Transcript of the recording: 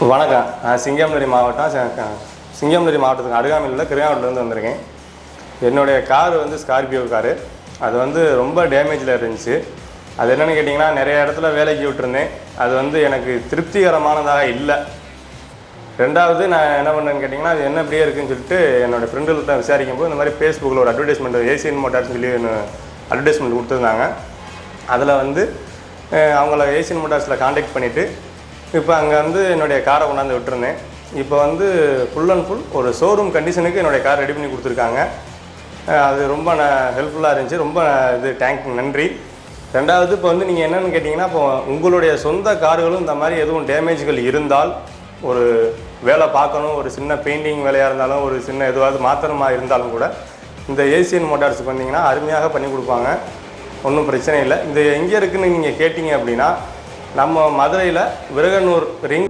வணக்கம். நான் சிங்கம்நெறி மாவட்டத்துக்கு அருகாமையில் உள்ள கிருகாவட்டிலேருந்து வந்திருக்கேன். என்னுடைய கார் வந்து ஸ்கார்பியோ காரு. அது வந்து ரொம்ப டேமேஜில் இருந்துச்சு. அது என்னென்னு கேட்டிங்கன்னா, நிறைய இடத்துல வேலைக்கு விட்டுருந்தேன். அது வந்து எனக்கு திருப்திகரமானதாக இல்லை. ரெண்டாவது நான் என்ன பண்ணேன்னு கேட்டிங்கன்னா, அது என்ன இப்படியே இருக்குதுன்னு சொல்லிட்டு என்னோடய ஃப்ரெண்டுகிட்ட விசாரிக்கும் போது இந்த மாதிரி ஃபேஸ்புக்கில் ஒரு அட்வர்டைஸ்மெண்ட் ஏசியன் மோட்டார்ஸ்னு சொல்லி அட்வர்டைஸ்மெண்ட் கொடுத்துருந்தாங்க. அதில் வந்து அவங்கள ஏசியன் மோட்டார்ஸில் காண்டாக்ட் பண்ணிவிட்டு இப்போ அங்கே வந்து என்னுடைய காரை கொண்டாந்து விட்டுருந்தேன். இப்போ வந்து ஃபுல் அண்ட் ஃபுல் ஒரு ஷோரூம் கண்டிஷனுக்கு என்னுடைய கார் ரெடி பண்ணி கொடுத்துருக்காங்க. அது ரொம்ப ஹெல்ப்ஃபுல்லாக இருந்துச்சு. ரொம்ப தேங்க் நன்றி. ரெண்டாவது இப்போ வந்து நீங்கள் என்னென்னு கேட்டிங்கன்னா, இப்போ உங்களுடைய சொந்த கார்களும் இந்த மாதிரி எதுவும் டேமேஜ்கள் இருந்தால், ஒரு வேலை பார்க்கணும், ஒரு சின்ன பெயிண்டிங் வேலையாக இருந்தாலும், ஒரு சின்ன எதுவாவது மாத்திரமாக இருந்தாலும் கூட இந்த ஏசியன் மோட்டார்ஸுக்கு வந்தீங்கன்னா அருமையாக பண்ணி கொடுப்பாங்க. ஒன்றும் பிரச்சனை இல்லை. இது எங்கே இருக்குதுன்னு நீங்கள் கேட்டிங்க அப்படின்னா, நம்ம மதுரையில் விரகனூர் ரிங்